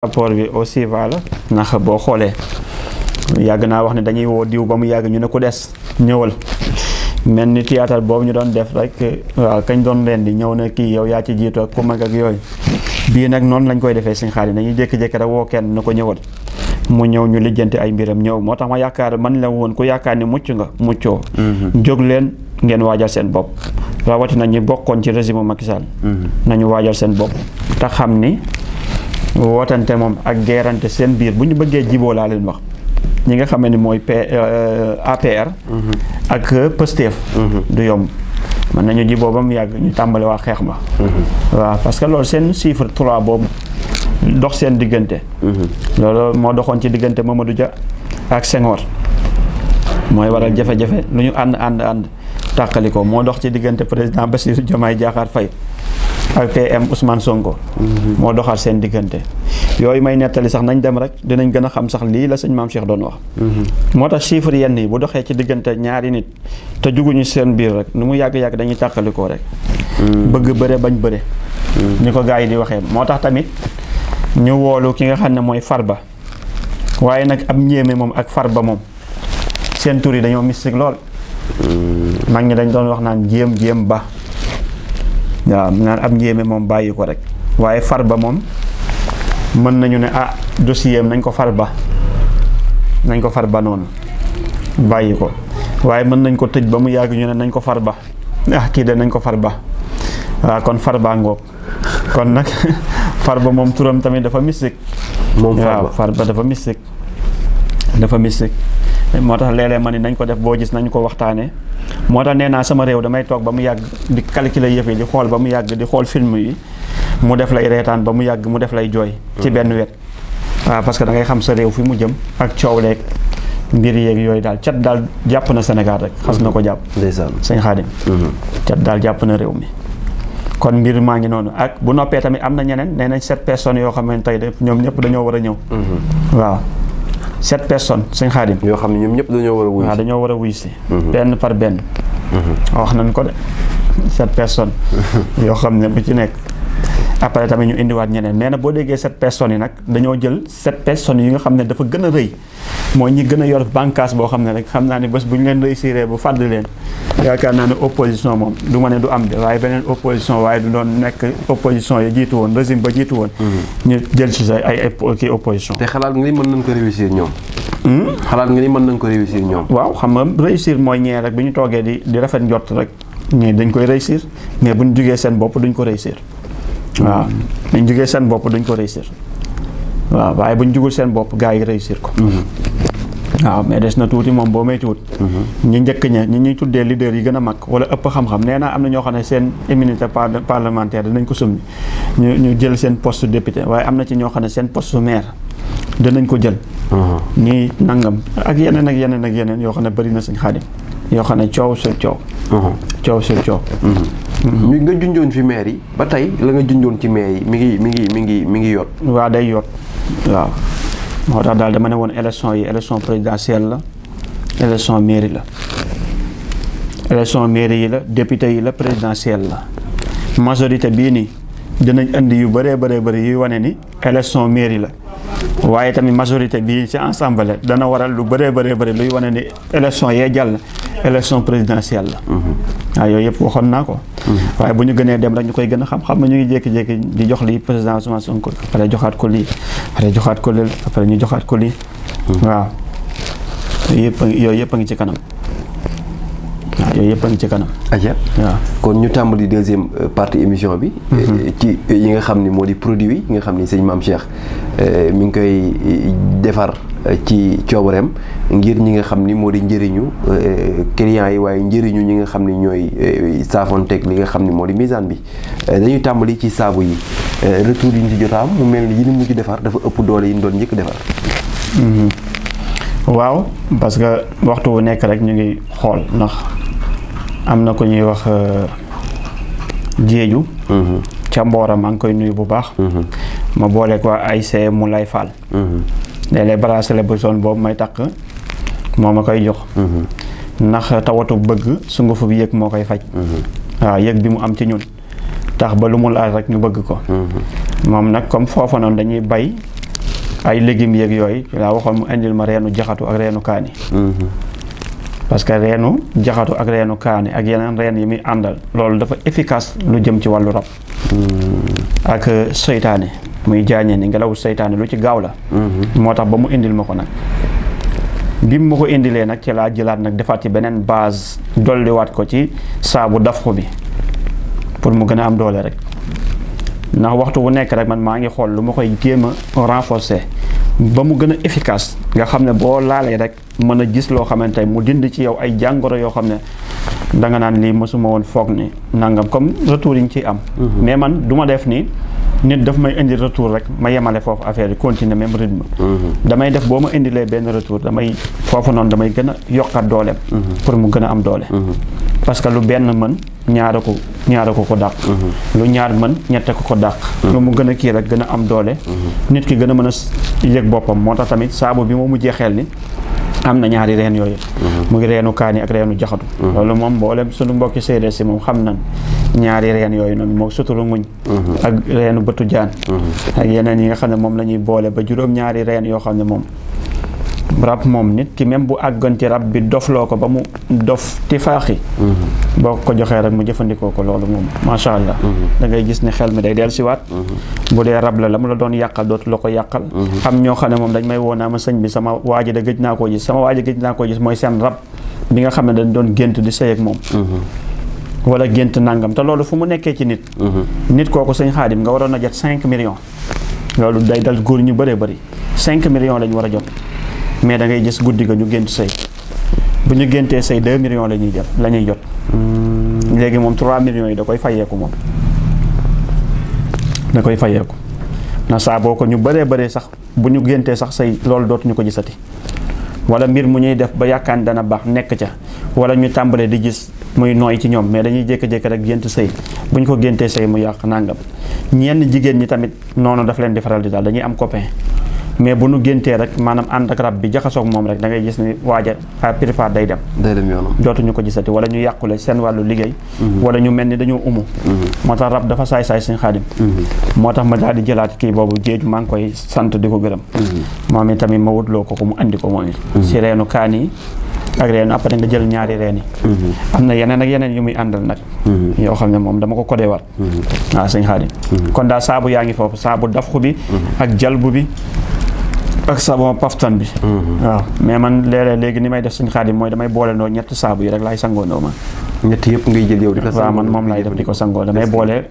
rapport bi aussi la ndax boo xoolee yàgg naa wax ne dañuy woo diw ba mu yàgg ñu ne ko des ñëwal mel ni théâtre boobu ñu doon def rek waaw kañ doon leen di ñëw na kii yow yaa ci jiitu ak ku mag ak yooyu bii nag noonu lañ koy defee suñ xaalis dañuy jékki-jékki rek woo kenn na ko ñëwal mu ñëw ñu lijjanti ay mbiram ñëw moo tax ma yaakaar man la woon ku yaakaar ni mucc nga muccoo jóg leen ngeen waajal seen bopp rawatina ñi bokkoon ci régime Macky Sall nañu waajal seen bopp te xam ni wootante moom ak geerante seen biir bu ñu bëggee jiboo laa leen wax ñi nga xam ne mooy APR ak Pastef du yomb mën nañu jiboo ba mu yàgg ñu tàmbali waa xeex ba waaw parce que loolu seen chiffre 3 boobu dox seen diggante loolu moo doxoon ci diggante Mamadou Dia ak Senghor mooy waral jafe-jafe lu ñu ànd tàqali ko moo dox ci diggante président Bassirou Diomaye Diakhar Faye ak PM Ousmane Sonko moo doxal seen diggante yooyu may nettali sax nañ dem rek dinañ gën a xam sax lii la sëñ Maam Cheikh doon wax moo tax chiffre yenn yi bu doxee ci diggante ñaari nit te juguñu seen biir rek nu mu yàgg-yàgg dañuy tàqalikoo rek bëgg bëre bañ bëre ñu ko gars yi di waxee moo tax tamit ñu woolu ki nga xam ne mooy Farba waaye nag ab njéeme moom ak Farba moom seen tur yi dañoo mystique lool mag ñi dañ doon wax naan jéem ba waaw naan ab njéeme moom bàyyi ko rek waaye Farba moom mën nañu ne dossier am nañ ko Farba noonu bàyyi ko waaye mën nañ ko tëj ba mu yàgg ñu ne nañ ko Farba kii de nañ ko Farba waaw kon Farba ngoog kon nag Farba moom turam tamit dafa mystique moom Farba dafa mystique moo tax léeg-léeg ma ni nañ ko def boo gis nañ ko waxtaanee moo tax nee naa sama réew damay toog ba mu yàgg di calculer yëf yi di xool ba mu yàgg di xool film yi mu def lay reetaan ba mu yàgg mu def lay jooy ci benn wet waaw parce que da ngay xam sa réew fi mu jëm ak coow leeg mbir yeeg yooyu daal cat daal jàpp na Sénégal rek xas na ko jàpp sëñ Xaadim cat daal jàpp na réew mi kon mbir maa ngi noonu ak bu noppee tamit am na ñeneen nee nañ 7 personnes yoo xam ne tey de ñoom ñëpp dañoo war a ñëw waaw 7 personnes sëñ Xaadim yoo xam ne ñoom ñëpp dañoo war a wuy si waaw dañoo war a wuy si benn par benn wax nañ ko de 7 personnes yoo xam ne bu ci nekk après tamit ñu indiwaat ñeneen nee na boo déggee 7 personnes yi nag dañoo jël 7 personnes yi nga xam ne dafa gën a rëy mooy ñi gën a yor bànqaas boo xam ne rek xam naa ne bés bu ñu leen réussiree bu fàdd leen yaakaar naa ne opposition moom du ma ne du am de waaye beneen opposition waaye du doon nekk opposition yi jiitu woon régime ba jiitu woon ñu jël ci sa ay kii opposition te xalaat nga ni mën nañ ko réussir ñoom xalaat nga ni mën nañ ko réussir ñoom waaw xam nga réussir mooy ñee rek bu ñu toogee di rafet njort rek ñii dañ koy réussir mais bu ñu jugee seen bopp duñ ko réussir waaw buñ jugee seen bopp duñ ko réussir waaw waaye buñ jugul seen bopp gars yi réussir ko waaw mais des na tuuti moom boo may tuut ñi njëkk ña ñi ñuy tuddee leader yi gën a mag wala ëpp xam-xam nee naa am na ñoo xam ne seen immunité parlementaire dinañ ko summi ñu jël seen poste député waaye am na ci ñoo xam ne seen poste maire dinañ ko jël ñii nangam ak yeneen yoo xam ne bëri na Sëñ Xaadim yoo xam ne coow sur coow mi nga junjoon fi maire yi ba tey la nga junjoon ci maire yi mi ngi yot waaw day yot waaw moo tax daal dama ne woon élection présidentielle la élection mairie yi la député yi la présidentielle la majorité bii nii dinañ indi yu bëree yuy wane ni élection mairie la waaye tamit majorité bii ci ensemble dana waral lu bëree luy wane ni élection yee jàll élection présidentielle la waaw yooyu yëpp waxoon naa ko waaye bu ñu gënee dem rek ñu koy gën a xam na ñu ngi jékki-jékki di jox lii président Ousmane Sonko après joxaat ko lii après joxaat ko lii après ñu joxaat ko lii waaw yooyu yëpp a ngi ci kanam aja waaw kon ñu tàmbali deuxième partie émission bi ci yi nga xam ni moo di produit yi nga xam ni sëñ Maam Cheikh mi ngi koy defar ci coobareem ngir ñi nga xam ni moo di njëriñu clients yi waaye njëriñu ñi nga xam ni ñooy saafonteeg li nga xam ni moo di misaan bi dañuy tàmbali ci saabu yi retour yi ñu ci jotaam mu mel ni yi ni mujj defar dafa ëpp doole yi ñu doon njëkk defar waaw parce que waxtu wu nekk rek ñu ngi xool ndax am na ko ñuy wax jéeju ca Mboora maa ngi koy nuyu bu baax ma boole ko ay see mu lay faal léeg-léeg bracelet bu zone boobu may takk moo ma koy jox ndax tawatu bëgg sungufu bi yëg moo koy faj waaw yëg bi mu am ci ñun tax ba lu mu laal rek ñu bëgg ko moom nag comme foofa noonu dañuy bay ay légumes yeeg yooyu laa waxoon mu indil ma reenu jaxatu ak reenu kaani parce que reenu jaxatu ak reenu kaani ak yeneen reen yi muy àndal loolu dafa efficace lu jëm ci wàllu rab ak seytaane muy jaañee ni ngelawu seytaane lu ci gaaw la moo tax ba mu indil ma ko nag bi mu ma ko indilee nag ci laa jëlaat nag defaat ci beneen base dolliwaat ko ci saabu dafxu bi pour mu gën a am doole rek ndax waxtu wu nekk rek man maa ngi xool lu ma koy jéem a renforcer ba mu gën a efficace nga xam ne boo laalee rek mën a gis loo xamante ne mu dindi ci yow ay jàngoro yoo xam ne danga naan lii mosuma woon foog ni nangam comme retour yi ñu ciy am mais man du ma def nii nit daf may indi retour rek ma yemale foofu affaire yi continuer même rythme damay def boo ma indilee benn retour damay foofu noonu damay gën a yokkat dooleem pour mu gën a am doole parce que lu benn mën ñaara ko dàq lu ñaar mën ñette ko dàq lu mu gën a kii rek gën a am doole nit ki gën a mën a yëg boppam moo tax tamit saabu bi moo mujjee xel ni am na ñaari reen yooyu mu ngi reenu kaani ak reenu jaxatu loolu moom mboolem suñu mbokki séeréer si moom xam nañ ñaari reen yooyu noonu moo suturu muñ ak reenu bëtu jaan ak yeneen yi nga xam ne moom la ñuy boole ba juróom ñaari reen yoo xam ne moom rab moom nit ki même bu àggoon ci rab bi dofloo ko ba mu dof ti faaxi boo ko joxee rek mu jëfandikoo ko loolu moom macha allah da ngay gis ne xel mi day dellu siwaat bu dee rab la mu la doon yàqal dootu la ko yàqal am ñoo xam ne moom dañ may woo naa ma sëñ bi sama waaji da gëj naa koo gis sama waaji gëj naa koo gis mooy seen rab bi nga xam ne dañ doon gént di sëy ak moom wala gént nangam te loolu fu mu nekkee ci nit kooku sëñ Xaadim nga waroon a jot 5 millions loolu day dal góor ñu bëree bëri 5 millions lañ war a jot mais da ngay gis guddi ga ñu gént sëy bu ñu géntee sëy 2 millions la ñuy jot léegi moom 3 millions yi da koy fayeeku moom da koy fayeeku na saa boo ko ñu bëree sax bu ñu géntee sax sëy loolu dootuñu ko gisati wala mbir mu ñuy def ba yaakaar ni dana baax nekk ca wala ñu tàmbalee di gis muy nooy ci ñoom mais dañuy jékki-jékki rek gént sëy bu ñu ko géntee sëy mu yàq nangam ñenn jigéen ñi tamit noonu daf leen di faral di daal dañuy am copain mais bu nu géntee rek maanaam ànd ak rab bi jaxasoog moom rek da ngay gis ni waaja à prépare day dem yoonam dootuñu ko gisati wala ñu yàqule seen wàllu liggéey wala ñu mel ni dañoo umu moo tax rab dafa saay-saay Sëñ Xaadim moo tax ma daal di jëlaat kii boobu géeju maa ngi koy sant di ko gërëm moom itamit ma wutloo ko mu andi ko moom it si reenu kaan yi ak reenu après nga jël ñaari reen yi am na yeneen ak yeneen yu muy àndal nag yoo xam ne moom dama ko kodeewaat waaw Sëñ Xaadim kon daal saabu yaa ngi foofu saabu dafxu bi ak jalbu bi ak savon paftan bi waaw mais man léegi ni may def Sëñ Xaadim mooy damay boole ndoo ñetti saabu yi rek laay sangoo ndoo man ñett yëpp ngay jël yow di ko waaw man moom laay def di ko sangoo damay boole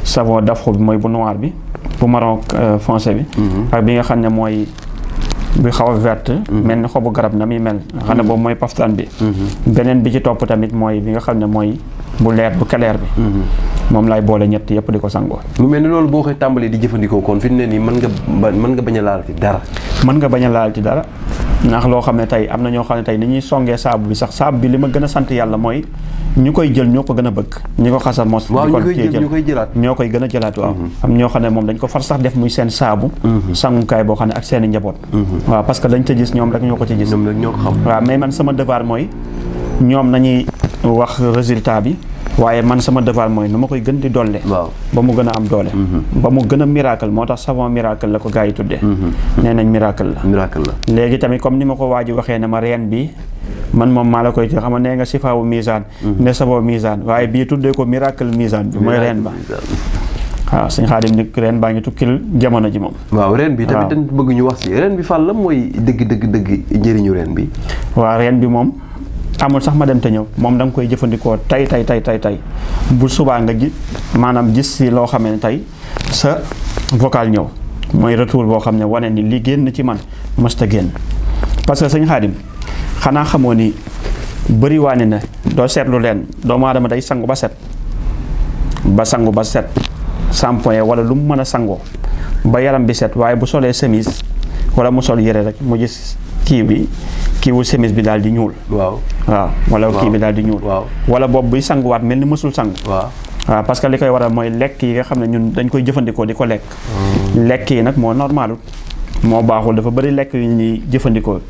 savon dafxu bi mooy bu noir bi bu marron foncé bi ak bi nga xam ne mooy bi xaw a verte mel ni xobu garab na muy mel xam ne boobu mooy paftan bi beneen bi ci topp tamit mooy bi nga xam ne mooy bu leer bu keleer bi moom laay boole ñett yëpp di ko sangoo mu mel ni loolu boo koy tàmbalee di jëfandikoo kon fi mu ne nii mën nga bañ a laal ci dara mën nga bañ a laal ci dara ndax loo xam ne tey am na ñoo xam ne tey ni ñuy songee saabu bi sax saabu bi li ma gën a sant yàlla mooy ñu koy jël ñoo ko gën a bëgg ñi ko xasal mos waaw ñu koy jëlaat ñoo koy gën a jëlaat waaw am ñoo xam ne moom dañ ko far sax def muy seen saabu sangukaay boo xam ne ak seen i njaboot waaw parce que dañ ca gis ñoom rek ñoo ko ci gis ñoom rek ñoo ko xam waaw mais man sama devoir mooy ñoom nañuy wax résultat bi waaye man sama devoir mooy nu ma koy gën di dolle ba mu gën a am doole ba mu gën a miracle moo tax savon miracle la ko gars yi tuddee nee nañ miracle la léegi tamit comme ni ma ko waaji waxee ne ma reen bi man moom maa la koy xam nga nee nga sifaawu misaan ne savon misaan waaye bii tuddee ko miracle misaan bi mooy reen ba waaw Sëñ Xaadim ni reen baa ngi tukkil jamono ji moom waaw reen bi tamit dañ bëgg ñu wax ci reen bi fan la mooy dëgg njëriñu reen bi waaw reen bi moom amul sax ma dem te ñëw moom da nga koy jëfandikoo tay bu subaa nga maanaam gis si loo xam ne tey sa vocal ñëw mooy retour boo xam ne wane ni li génn ci man mësta génn parce que Sëñ Xaadim xanaa xamoo ni bëri waane na doo seetlu leen doomu aadama day sangu ba set shampoing wala lu mu mën a sangoo ba yaram bi set waaye bu solee chemise wala mu sol yére rek mu gis kiiwu chemise bi daal di ñuul wala kii bi daal di ñuul wala boobu buy sanguwaat mel ni mësul sangu waaw parce que li koy waral mooy lekk yi nga xam ne ñun dañ koy jëfandikoo di ko lekk yi nag moo normalul moo baaxul dafa bëri lekk yu ñuy jëfandikoo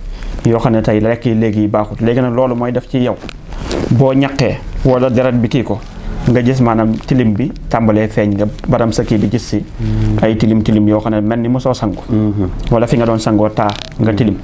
yoo xam ne tey lekk yi léegi yi baaxul léegi nag loolu mooy def ci yow boo ñaqee wala deret bi kii ko nga gis maanaam tilim bi tàmbalee feeñ nga baram sa kii bi gis si ay tilim yoo xam ne mel ni mosoo sangu wala fi nga doon sangoo taa nga tilim